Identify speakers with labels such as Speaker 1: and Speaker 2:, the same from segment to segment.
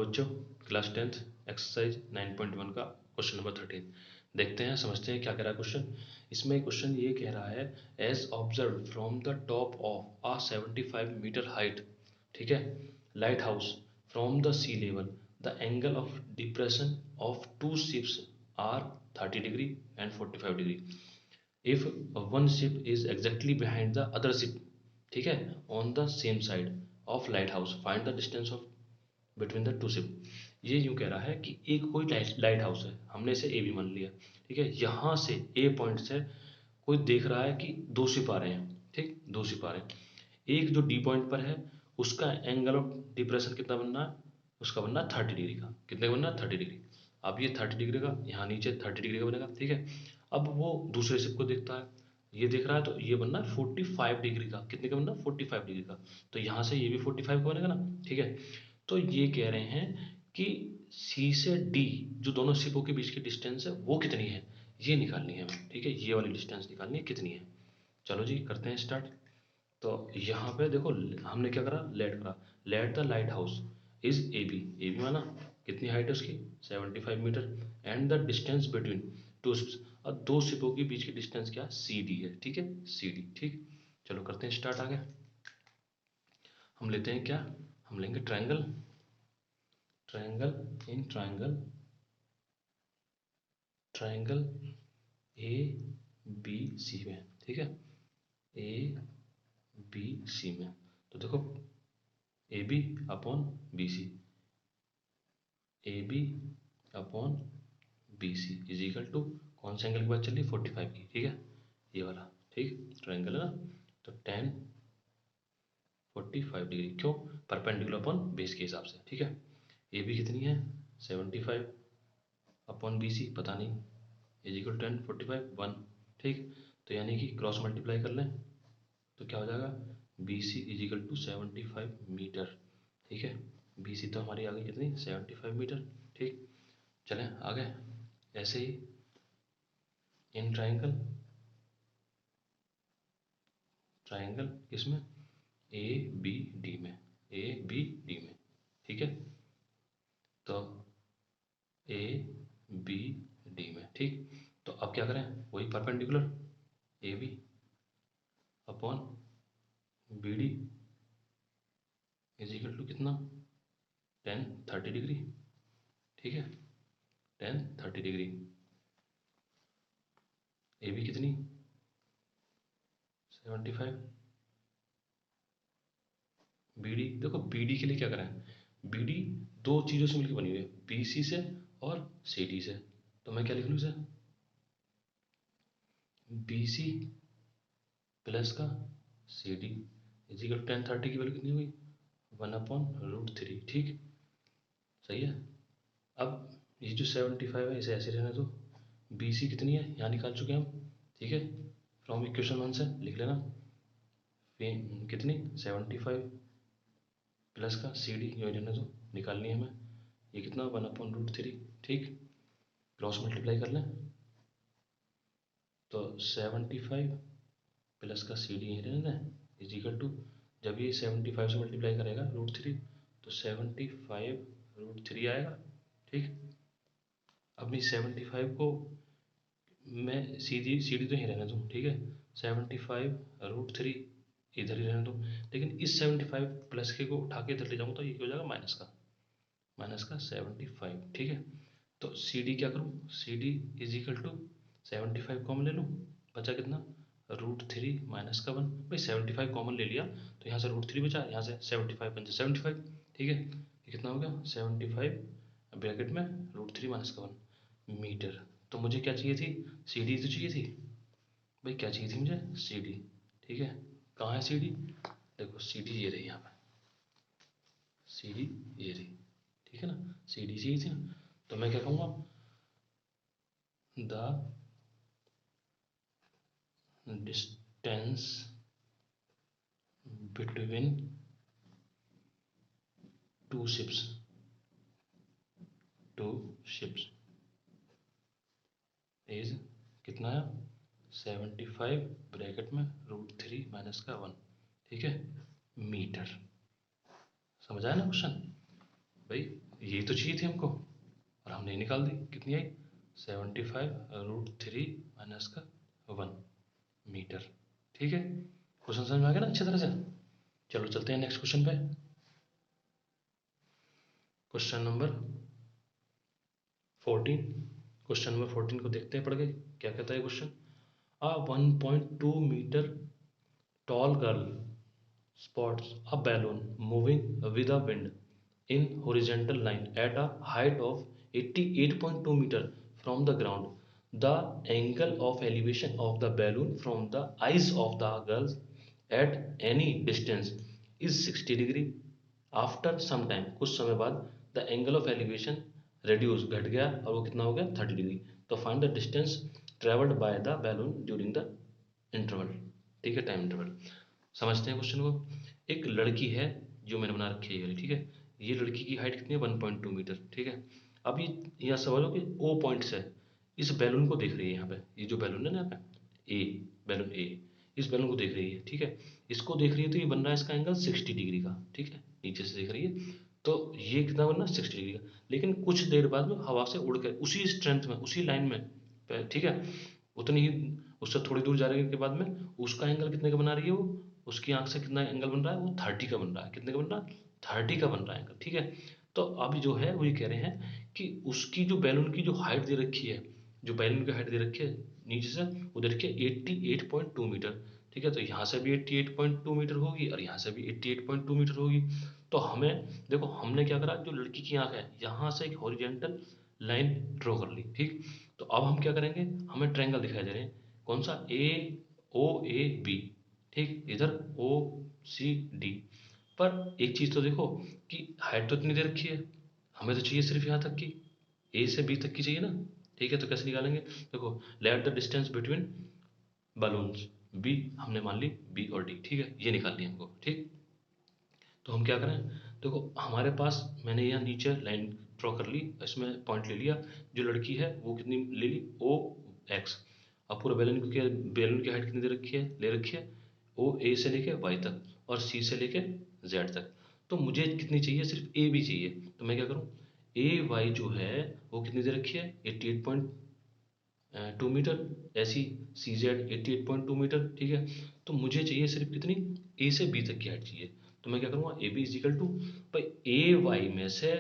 Speaker 1: बच्चों, class 10th exercise 9.1 का question number 13 देखते हैं, समझते हैं क्या कह रहा है क्वेश्चन। इसमें क्वेश्चन ये कह रहा है, as observe from the top of a 75 metre height, ठीक है, lighthouse from the sea level, the angle of depression of two ships are 30 degree and 45 degree. If one ship is exactly behind the other ship, ठीक है, on the same side of lighthouse, find the distance of between the two ship. ये यूं कह रहा है कि एक कोई लाइट हाउस है, हमने इसे ए बी मान लिया, ठीक है, यहाँ से ए पॉइंट से कोई देख रहा है कि दो शिप आ रहे हैं, ठीक, दो शिप आ रहे हैं। एक जो डी पॉइंट पर है उसका एंगल ऑफ डिप्रेशन कितना बनना है, उसका बनना है 30 डिग्री का। कितने का बनना है, 30 डिग्री। अब ये 30 डिग्री का यहाँ नीचे 30 डिग्री का बनेगा, ठीक है। अब वो दूसरे शिप को देखता है, ये देख रहा है, तो ये बनना है 45 डिग्री का। कितने का बनना है, 45 डिग्री का। तो यहाँ से ये भी 45 का बनेगा ना, ठीक है। तो ये कह रहे हैं कि सी से डी जो दोनों शिपों के बीच की डिस्टेंस है वो कितनी है, ये निकालनी है हमें, ठीक है, ये वाली डिस्टेंस निकालनी है कितनी है। चलो जी करते हैं स्टार्ट। तो यहाँ पे देखो हमने क्या करा, let the lighthouse is A B माना, कितनी हाइट है उसकी 75 metre, and the distance between two ships, और दो शिपों के बीच की डिस्टेंस क्या, सी डी है, ठीक है, सी डी, ठीक। चलो करते हैं स्टार्ट। आगे हम लेते हैं क्या, हम लेंगे triangle. Triangle in triangle A B C में, ठीक है, ए बी सी में। तो देखो A B upon B C, A B upon B C is equal to कौन से एंगल की बात चल रही है, 45 की, ठीक है, ये वाला, ठीक, ट्रायंगल है ना। तो tan 45 डिग्री, क्यों, परपेंडिकुलर अपॉन बेस के हिसाब से, ठीक है। ए बी कितनी है 75 अपॉन बी सी पता नहीं, इज इक्वल 10 45 1, ठीक। तो यानी कि क्रॉस मल्टीप्लाई कर लें तो क्या हो जाएगा, B C is equal to 75 metre, ठीक है। बी सी तो हमारी आ गई कितनी 75 मीटर, ठीक। चलें आगे ऐसे ही इन ट्रायंगल, ट्रायंगल किसमें, ए बी डी में, ए बी डी में, ठीक है। तो ए बी डी में, ठीक। तो अब क्या करें, वही perpendicular A B upon B D is equal to कितना, tan 30 डिग्री, ठीक है, tan 30 डिग्री। ए बी कितनी 75, बी डी, देखो बी डी के लिए क्या करें, बी डी दो चीज़ों से मिलकर बनी हुई है, बी सी से और सी डी से। तो मैं क्या लिख लूँ इसे, बी सी प्लस का सी डी इज इक्वल 10 30 की वैल्यू कितनी हुई 1/√3, ठीक, सही है। अब ये जो 75 है इसे ऐसे रहने दो, बी सी कितनी है यहाँ निकाल चुके हैं हम, ठीक है, फ्रॉम इक्वेशन 1 से लिख लेना, कितनी 75 प्लस का सी डी ये रहने दो, निकालनी है हमें, ये कितना 1/√3, ठीक। क्रॉस मल्टीप्लाई कर लें तो 75 प्लस का सी डी यहीं रहने दें इज इक्वल टू, जब ये 75 से मल्टीप्लाई करेगा √3 तो 75√3 आएगा, ठीक। अब मैं 75 को मैं सी डी तो यहीं रहने दूँ, ठीक है, 75√3 इधर ही रहने दूँ, लेकिन इस 75 प्लस के को उठा के इधर ले जाऊँ तो ये हो जाएगा माइनस का 75, ठीक है। तो सी डी क्या करूँ, C D is equal to 75 common ले लूँ, बचा कितना √3 माइनस का 1, भाई 75 कॉमन ले लिया तो यहाँ से √3 बचा, यहाँ से 75 बन जाए 75, ठीक है। ये कितना हो गया 75 ब्रैकेट में √3 माइनस का 1 मीटर। तो मुझे क्या चाहिए थी, सी डी तो चाहिए थी, भाई क्या चाहिए थी मुझे, सी डी, ठीक है। कहाँ है सी डी, देखो सी डी ये रही यहाँ पर, सी डी ये रही, ठीक है ना, सी डी चाहिए थी ना। तो मैं क्या कहूँगा, the distance between two ships is कितना है 75 ब्रैकेट में √3 माइनस का 1, ठीक है, मीटर। समझ आया ना क्वेश्चन, भाई यही तो चाहिए थी हमको, और हमने निकाल दी। कितनी आई? 75√3 माइनस का 1 मीटर। ठीक है, क्वेश्चन समझ में आ गया ना अच्छी तरह से? चलो चलते हैं नेक्स्ट क्वेश्चन पे। Question number 14। क्वेश्चन नंबर 14 को देखते हैं पढ़ के क्या कहता है question. A 1.2 meter tall girl spots a balloon moving with a wind in horizontal line at a height of 88.2 meter from the ground. The angle of elevation of the balloon from the eyes of the girl at any distance is 60 degree. After some time, कुछ समय बाद, the angle of elevation reduce घट गया और वो कितना हो गया 30 डिग्री। तो find the distance travelled by the balloon during the interval. ठीक है, टाइम इंटरवल। समझते हैं क्वेश्चन को। एक लड़की है जो मैंने बना रखी है ये वाली, ठीक है। ये लड़की की हाइट कितनी है? 1.2 मीटर, ठीक है। अब ये यहाँ सवाल हो कि ओ पॉइंट्स है, इस बैलून को देख रही है यहाँ पे, ये जो बैलून है ना यहाँ पे, ए, बैलून ए, इस बैलून को देख रही है, ठीक है। इसको देख रही है तो ये बन रहा है इसका एंगल 60 डिग्री का, ठीक है। नीचे से देख रही है तो ये कितना बन रहा है? 60 डिग्री का। लेकिन कुछ देर बाद में हवा से उड़ कर उसी स्ट्रेंथ में, उसी लाइन में, ठीक है, उतनी ही, उससे थोड़ी दूर जाने के बाद में उसका एंगल कितने का बना रही है वो, उसकी आंख से कितना एंगल बन रहा है? वो 30 का बन रहा है। कितने का बन रहा है? 30 का बन रहा है एंगल, ठीक है। तो अब जो है वो ये कह रहे हैं कि उसकी जो बैलून की जो हाइट दे रखी है, जो बैलून की हाइट दे रखी है नीचे से, वो दे रखी है 88.2 मीटर, ठीक है। तो यहाँ से भी 88.2 मीटर होगी और यहाँ से भी 88.2 मीटर होगी। तो हमें देखो, हमने क्या करा, जो लड़की की आंख है यहाँ से एक हॉरिजॉन्टल लाइन ड्रॉ कर ली, ठीक। तो अब हम क्या करेंगे, हमें ट्रायंगल दिखाई दे रहे हैं, कौन सा? ए ओ ए बी, ठीक। इधर ओ सी डी। पर एक चीज तो देखो कि हाइट तो इतनी दे रखी है, हमें तो चाहिए सिर्फ यहाँ तक की, ए से बी तक की चाहिए ना, ठीक है। तो कैसे निकालेंगे? देखो, let the distance between balloons, B हमने मान ली, बी और डी, ठीक है, ये निकालनी है हमको, ठीक। तो हम क्या करें, देखो हमारे पास, मैंने यहाँ नीचे लाइन ड्रॉ कर ली, इसमें पॉइंट ले लिया, जो लड़की है वो कितनी ले ली? ओ एक्स। अब पूरा बैलून की, बैलून की हाइट कितनी दे रखी है, ले रखी है? ओ ए से लेके वाई तक और सी से लेके जेड तक। तो मुझे कितनी चाहिए? सिर्फ ए बी चाहिए। तो मैं क्या करूँ, ए वाई जो है वो कितनी दे रखी है? 88.2 मीटर। ऐसी सी जेड 88.2 मीटर, ठीक है। तो मुझे चाहिए सिर्फ कितनी? ए से बी तक की हाइट चाहिए। तो मैं क्या करूँगा, ए बी इजिकल टू, भाई ए वाई में से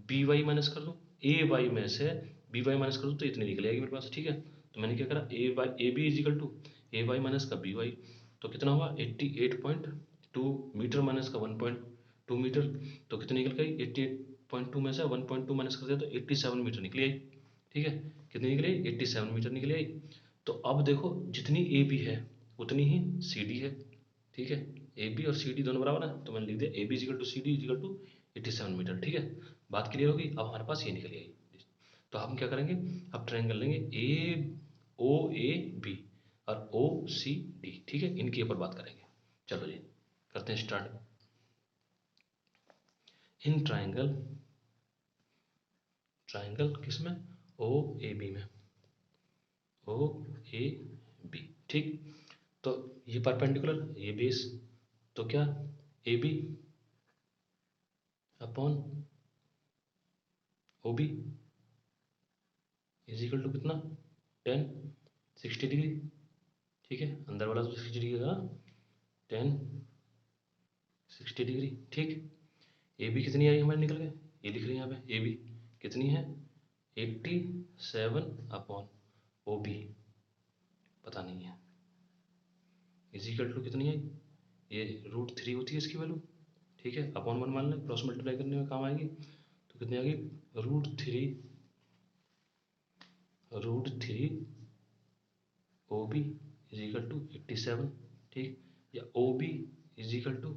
Speaker 1: बी वाई माइनस कर दूँ, ए वाई में से बी वाई माइनस कर दूँ तो इतनी निकल आएगी मेरे पास, ठीक है। तो मैंने क्या करा, A B is equal to A Y minus का बी वाई। तो कितना हुआ? 88.2 मीटर माइनस का 1.2 मीटर। तो कितनी निकल गई? 88.2 में से 1.2 माइनस कर दिया तो 87 मीटर निकली आई, ठीक है। कितनी निकली? 87 मीटर निकली आई। तो अब देखो, जितनी ए बी है उतनी ही सी डी है, ठीक है। ए बी और सी डी दोनों बराबर है, तो मैंने लिख दिया A B is equal to C D is equal to 87 metre, ठीक है। बात क्लियर होगी? अब हमारे पास ये निकल आई। तो हम क्या करेंगे, अब ट्रायंगल लेंगे ए ओ ए बी और ओ सी डी, ठीक है, इनके ऊपर बात करेंगे। चलो जी, करते हैं स्टार्ट। इन ट्रायंगल, ट्रायंगल किसमें? ओ ए बी में, ओ ए बी, ठीक। तो ये परपेंडिकुलर, ये बेस, तो क्या, A B upon O B is equal to कितना? 10, 60 डिग्री, ठीक है। अंदर वाला तो 60 डिग्री का, 10 60 डिग्री, ठीक। ए बी कितनी आई हमारे निकल गए, ये लिख रहे हैं यहाँ पे, ए बी कितनी है? 87 अपॉन ओ बी पता नहीं है, इज इक्वल टू कितनी आई? ये √3 होती है इसकी वैल्यू, ठीक है। अपॉन 1 मान लें, क्रॉस मल्टीप्लाई करने में काम आएगी। तो कितनी आ गई? √3 O B is equal to 87, ठीक। या O B is equal to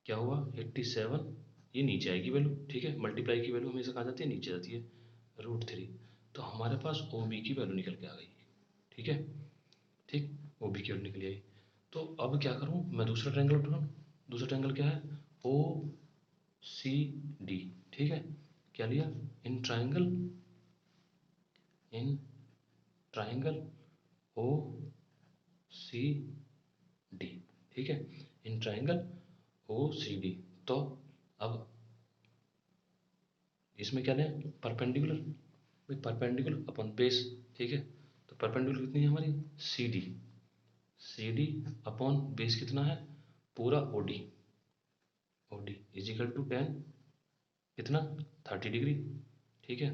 Speaker 1: क्या हुआ? 87, ये नीचे आएगी वैल्यू, ठीक है। मल्टीप्लाई की वैल्यू हमेशा कहाँ जाती है? नीचे जाती है, √3। तो हमारे पास ओ बी की वैल्यू निकल के आ गई, ठीक है, ठीक। ओ बी की वैल्यू निकल आई। तो अब क्या करूँ मैं? दूसरा ट्रायंगल उठाऊँ। दूसरा ट्रायंगल क्या है? ओ सी डी, ठीक है। क्या लिया? In triangle, in triangle O C D, ठीक है। In triangle O C D. तो अब इसमें क्या लें, परपेंडिकुलर, भाई परपेंडिकुलर अपॉन बेस, ठीक है। तो परपेंडिकुलर कितनी है हमारी, C D, C D upon base कितना है, पूरा O D, O D is equal to 10 कितना 30 डिग्री, ठीक है।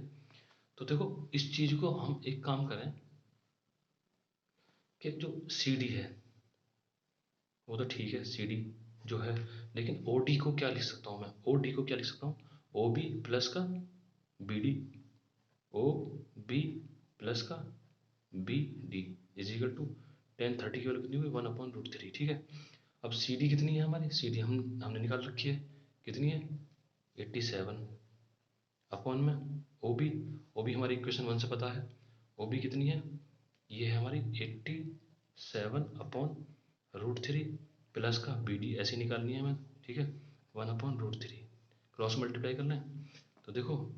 Speaker 1: तो देखो इस चीज को हम एक काम करें कि जो सी डी है वो तो ठीक है, सी डी जो है, लेकिन ओ डी को क्या लिख सकता हूँ मैं, ओ डी को क्या लिख सकता हूँ, ओ बी प्लस का B D, O B plus का B D is equal to 10 30 की वैल्यू कितनी हुई 1/√3, ठीक है। अब सी डी कितनी है हमारी, सी डी हमने निकाल रखी है, कितनी है 87 अपॉन में ओ बी, ओ बी हमारी इक्वेशन 1 से पता है, ओ बी कितनी है, ये है हमारी 87/√3 प्लस का बी डी ऐसे निकालनी है हमें, ठीक है, 1/√3 क्रॉस मल्टीप्लाई कर लें। तो देखो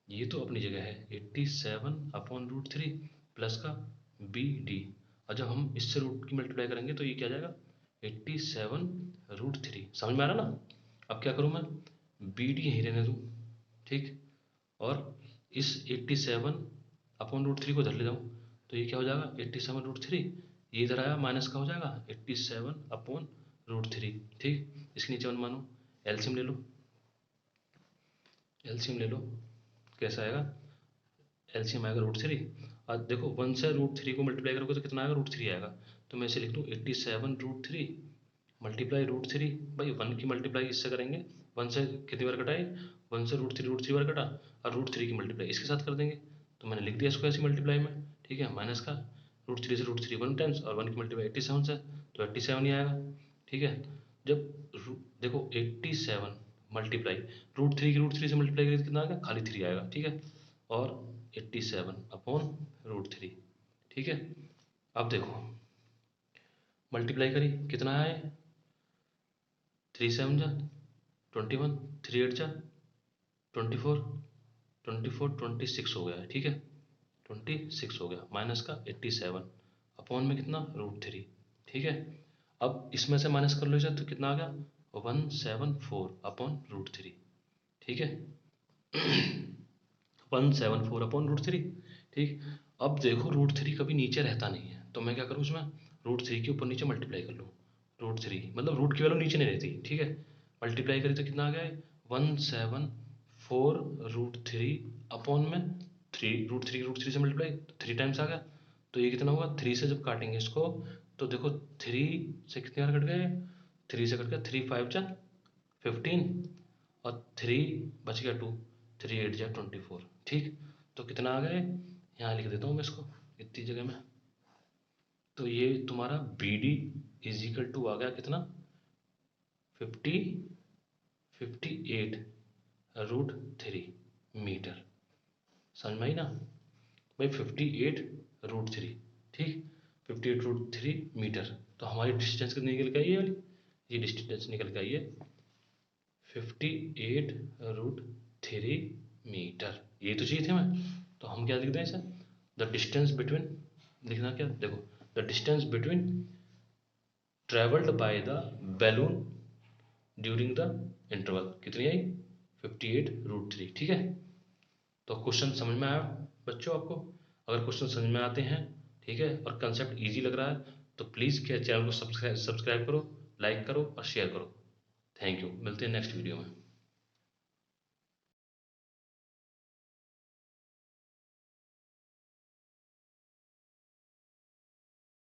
Speaker 1: ये तो अपनी जगह है 87/√3 प्लस का बी डी, और जब हम इससे रूट की मल्टीप्लाई करेंगे तो ये क्या आ जाएगा 87√3, समझ में आ रहा ना। अब क्या करूँ मैं, बी डी यहीं रहने दूँ, ठीक, और इस 87/√3 को इधर ले जाऊँ, तो ये क्या हो जाएगा 87√3, ये इधर आया माइनस का हो जाएगा 87/√3, ठीक। इसके नीचे 1 मानो, एलसीएम ले लो, एलसीएम ले लो, कैसा आएगा, एलसीएम आएगा √3, और देखो 1 से √3 को मल्टीप्लाई करोगे तो कितना आएगा √3 आएगा, तो मैं इसे लिख दूँ 87√3 मल्टीप्लाई √3, भाई 1 की मल्टीप्लाई इससे करेंगे, 1 से कितनी बार कटाए, 1 से √3 बार कटा, और √3 की मल्टीप्लाई इसके साथ कर देंगे, तो मैंने लिख दिया इसको ऐसी मल्टीप्लाई में, ठीक है, माइनस का √3 से √3 1 टाइम्स, और 1 की मल्टीप्लाई 87 से, तो 87 ही आएगा, ठीक है। जब देखो 87 मल्टीप्लाई √3 से मल्टीप्लाई करें तो कितना आएगा, खाली 3 आएगा, ठीक है, और 87/√3, ठीक है। अब देखो मल्टीप्लाई करी कितना आया, 3 7 जा 21, 3 8 जा 24, 24 26 हो गया है, ठीक है, 26 हो गया, माइनस का 87 अपॉन में कितना √3, ठीक है। अब इसमें से माइनस कर लो इसे तो कितना आ गया 174/√3, ठीक है 174/√3, ठीक। अब देखो √3 कभी नीचे रहता नहीं है, तो मैं क्या करूँ उसमें √3 के ऊपर नीचे मल्टीप्लाई कर लूँ, √3 मतलब रूट की वैल्यू नीचे नहीं रहती, ठीक है। मल्टीप्लाई करी तो कितना आ गया 174/√3 अपॉन में 3, √3 से मल्टीप्लाई 3 टाइम्स आ गया, तो ये कितना होगा 3 से जब काटेंगे इसको, तो देखो 3 से कितने बार कट गए, 3 से कट गया 3 5 जा 15, और 3 बच गया 2, 3 8 जा 24, ठीक। तो कितना आ गए, यहाँ लिख देता हूँ मैं इसको इतनी जगह में, तो ये तुम्हारा B D is equal to आ गया कितना 58/√3 मीटर, समझ में आई ना भाई, 58/√3, ठीक, 58/√3 मीटर। तो हमारी डिस्टेंस कितनी निकल के आई है वाली, ये डिस्टेंस निकल के आई है 58/√3 मीटर, ये तो चाहिए थे हमें, तो हम क्या लिख दें इसे, द डिस्टेंस बिटवीन, लिखना क्या देखो, the distance between travelled by the balloon during the interval कितनी आई 58/√3, ठीक है। तो क्वेश्चन समझ में आया बच्चों आपको, अगर क्वेश्चन समझ में आते हैं, ठीक है, और कंसेप्ट इजी लग रहा है, तो प्लीज़ क्या चैनल को सब्सक्राइब करो, लाइक करो और शेयर करो। थैंक यू, मिलते हैं नेक्स्ट वीडियो में।